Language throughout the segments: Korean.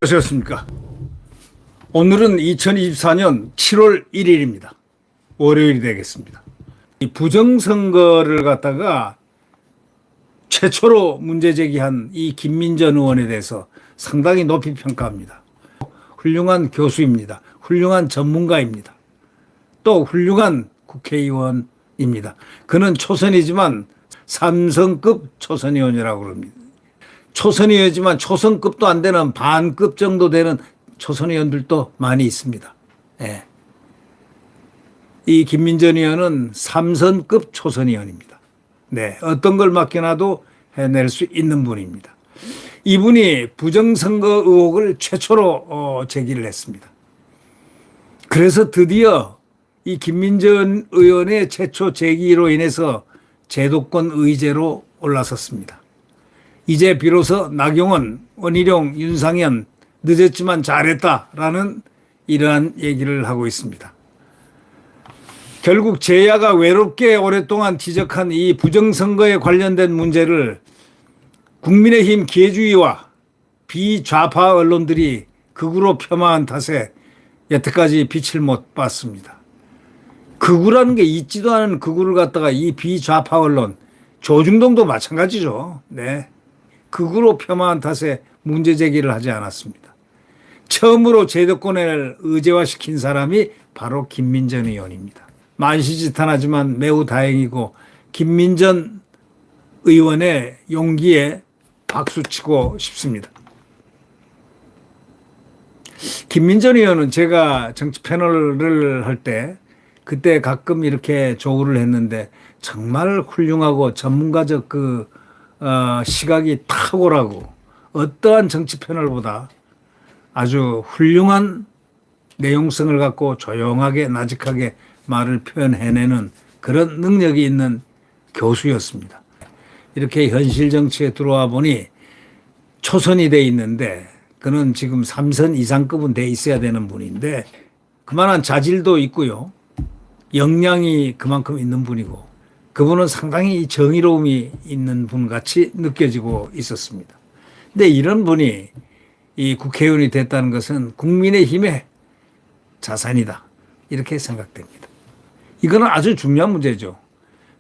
어떠셨습니까? 오늘은 2024년 7월 1일입니다. 월요일이 되겠습니다. 이 부정선거를 갖다가 최초로 문제 제기한 이 김민전 의원에 대해서 상당히 높이 평가합니다. 훌륭한 교수입니다. 훌륭한 전문가입니다. 또 훌륭한 국회의원입니다. 그는 초선이지만 삼성급 초선의원이라고 합니다. 초선의원이지만 초선급도 안 되는 반급 정도 되는 초선의원들도 많이 있습니다. 예. 이 김민전 의원은 삼선급 초선의원입니다. 네, 어떤 걸 맡겨놔도 해낼 수 있는 분입니다. 이분이 부정선거 의혹을 최초로 제기를 했습니다. 그래서 드디어 이 김민전 의원의 최초 제기로 인해서 제도권 의제로 올라섰습니다. 이제 비로소 나경원, 원희룡, 윤상현 늦었지만 잘했다라는 이러한 얘기를 하고 있습니다. 결국 제야가 외롭게 오랫동안 지적한 이 부정선거에 관련된 문제를 국민의힘 기회주의와 비좌파 언론들이 극우로 폄하한 탓에 여태까지 빛을 못 봤습니다. 극우라는 게 있지도 않은 극우를 갖다가 이 비좌파 언론, 조중동도 마찬가지죠. 네. 극우로 폄하한 탓에 문제 제기를 하지 않았습니다. 처음으로 제도권을 의제화시킨 사람이 바로 김민전 의원입니다. 만시지탄하지만 매우 다행이고 김민전 의원의 용기에 박수치고 싶습니다. 김민전 의원은 제가 정치 패널을 할 때 그때 가끔 이렇게 조우를 했는데 정말 훌륭하고 전문가적 시각이 탁월하고 어떠한 정치 패널보다 아주 훌륭한 내용성을 갖고 조용하게 나직하게 말을 표현해내는 그런 능력이 있는 교수였습니다. 이렇게 현실 정치에 들어와 보니 초선이 돼 있는데 그는 지금 3선 이상급은 돼 있어야 되는 분인데 그만한 자질도 있고요. 역량이 그만큼 있는 분이고 그분은 상당히 정의로움이 있는 분 같이 느껴지고 있었습니다. 근데 이런 분이 이 국회의원이 됐다는 것은 국민의힘의 자산이다. 이렇게 생각됩니다. 이거는 아주 중요한 문제죠.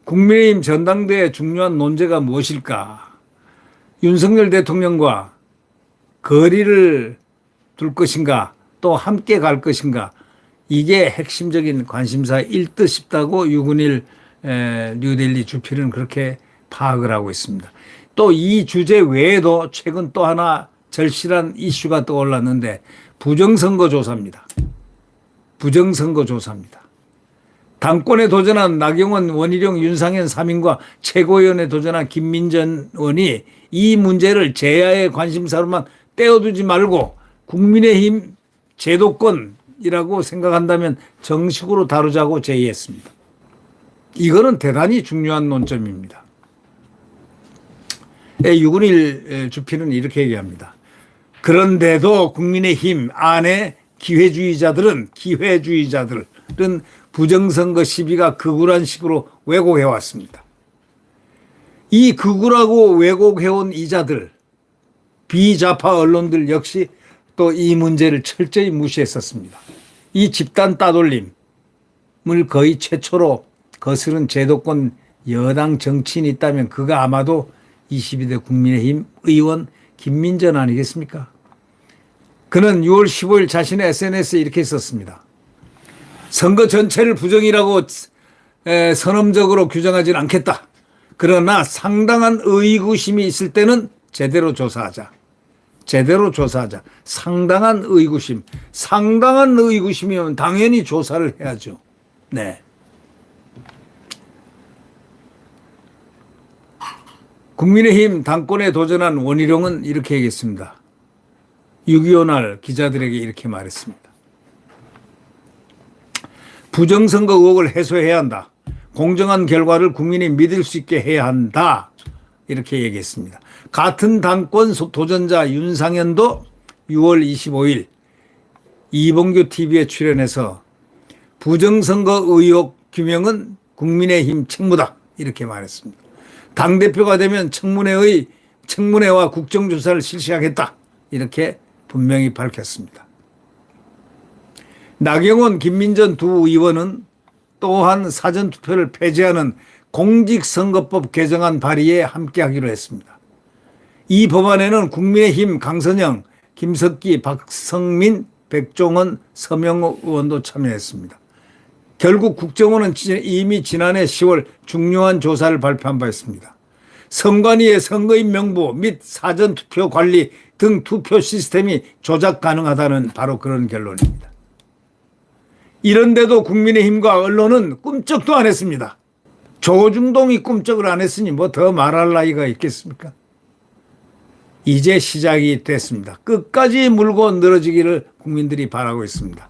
국민의힘 전당대회의 중요한 논제가 무엇일까? 윤석열 대통령과 거리를 둘 것인가? 또 함께 갈 것인가? 이게 핵심적인 관심사일 듯 싶다고 유근일 뉴델리 주필은 그렇게 파악을 하고 있습니다. 또 이 주제 외에도 최근 또 하나 절실한 이슈가 떠올랐는데 부정선거 조사입니다. 부정선거 조사입니다. 당권에 도전한 나경원, 원희룡, 윤상현 3인과 최고위원에 도전한 김민전 의원이 이 문제를 제야의 관심사로만 떼어두지 말고 국민의힘 제도권이라고 생각한다면 정식으로 다루자고 제의했습니다. 이거는 대단히 중요한 논점입니다. 유근일 주필은 이렇게 얘기합니다. 그런데도 국민의힘 안에 기회주의자들은 부정선거 시비가 극우란 식으로 왜곡해왔습니다. 이 극우라고 왜곡해온 이자들, 비좌파 언론들 역시 또 이 문제를 철저히 무시했었습니다. 이 집단 따돌림을 거의 최초로 거스른 제도권 여당 정치인이 있다면 그가 아마도 22대 국민의힘 의원 김민전 아니겠습니까? 그는 6월 15일 자신의 SNS에 이렇게 썼습니다. 선거 전체를 부정이라고 선언적으로 규정하지는 않겠다. 그러나 상당한 의구심이 있을 때는 제대로 조사하자. 상당한 의구심이면 당연히 조사를 해야죠. 네. 국민의힘 당권에 도전한 원희룡은 이렇게 얘기했습니다. 6.25 날 기자들에게 이렇게 말했습니다. 부정선거 의혹을 해소해야 한다. 공정한 결과를 국민이 믿을 수 있게 해야 한다. 이렇게 얘기했습니다. 같은 당권 도전자 윤상현도 6월 25일 이봉규 TV에 출연해서 부정선거 의혹 규명은 국민의힘 책무다. 이렇게 말했습니다. 당대표가 되면 청문회와 국정조사를 실시하겠다. 이렇게 분명히 밝혔습니다. 나경원, 김민전 두 의원은 또한 사전투표를 폐지하는 공직선거법 개정안 발의에 함께하기로 했습니다. 이 법안에는 국민의힘 강선영, 김석기, 박성민, 백종원, 서명호 의원도 참여했습니다. 결국 국정원은 이미 지난해 10월 중요한 조사를 발표한 바 있습니다. 선관위의 선거인 명부 및 사전투표 관리 등 투표 시스템이 조작 가능하다는 바로 그런 결론입니다. 이런데도 국민의힘과 언론은 꿈쩍도 안 했습니다. 조중동이 꿈쩍을 안 했으니 뭐 더 말할 나이가 있겠습니까? 이제 시작이 됐습니다. 끝까지 물고 늘어지기를 국민들이 바라고 있습니다.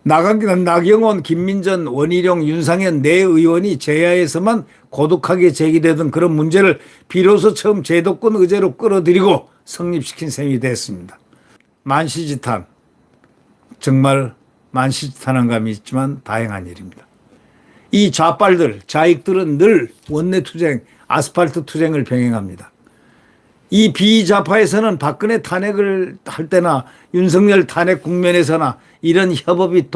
나경원, 김민전, 원희룡, 윤상현 네 의원이 제야에서만 고독하게 제기되던 그런 문제를 비로소 처음 제도권 의제로 끌어들이고 성립시킨 셈이 됐습니다. 만시지탄, 정말 만시지탄한 감이 있지만 다행한 일입니다. 이 좌빨들, 좌익들은 늘 원내투쟁, 아스팔트 투쟁을 병행합니다. 이 비좌파에서는 박근혜 탄핵을 할 때나 윤석열 탄핵 국면에서나 이런 협업이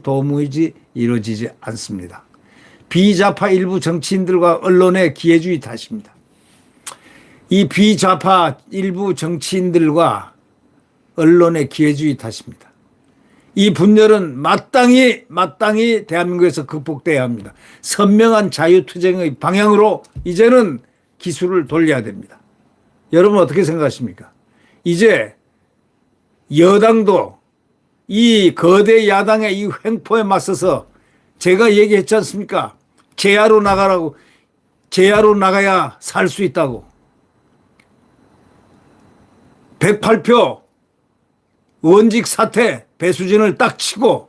도무지 이루어지지 않습니다. 비좌파 일부 정치인들과 언론의 기회주의 탓입니다. 이 비좌파 일부 정치인들과 언론의 기회주의 탓입니다. 이 분열은 마땅히 대한민국에서 극복돼야 합니다. 선명한 자유투쟁의 방향으로 이제는 기술을 돌려야 됩니다. 여러분 어떻게 생각하십니까? 이제 여당도 이 거대 야당의 이 횡포에 맞서서 제가 얘기했지 않습니까? 제야로 나가라고, 제야로 나가야 살 수 있다고. 108표 원직 사퇴 배수진을 딱 치고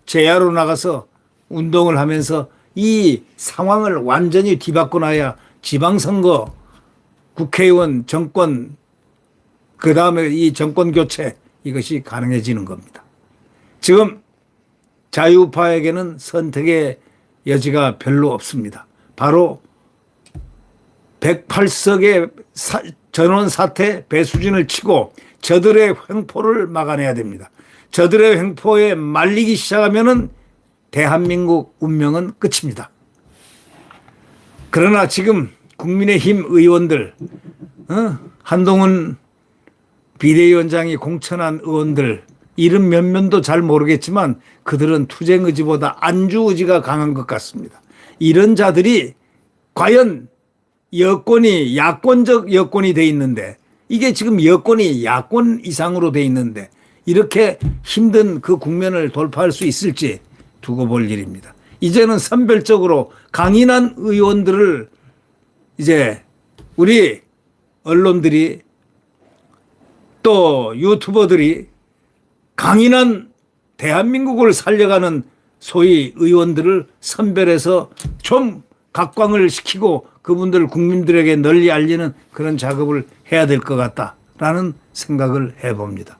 제야로 나가서 운동을 하면서 이 상황을 완전히 뒤바꿔 놔야 지방선거, 국회의원, 정권, 그 다음에 이 정권 교체 이것이 가능해지는 겁니다. 지금 자유파에게는 선택의 여지가 별로 없습니다. 바로 108석의 전원 사퇴 배수진을 치고 저들의 횡포를 막아내야 됩니다. 저들의 횡포에 말리기 시작하면은 대한민국 운명은 끝입니다. 그러나 지금 국민의힘 의원들, 한동훈 비대위원장이 공천한 의원들, 이름 몇몇도 잘 모르겠지만 그들은 투쟁 의지보다 안주 의지가 강한 것 같습니다. 이런 자들이 과연 여권이 야권적 여권이 돼 있는데, 이게 지금 여권이 야권 이상으로 돼 있는데 이렇게 힘든 그 국면을 돌파할 수 있을지 두고 볼 일입니다. 이제는 선별적으로 강인한 의원들을 이제 우리 언론들이 또 유튜버들이 강인한 대한민국을 살려가는 소위 의원들을 선별해서 좀 각광을 시키고 그분들 국민들에게 널리 알리는 그런 작업을 해야 될 것 같다라는 생각을 해봅니다.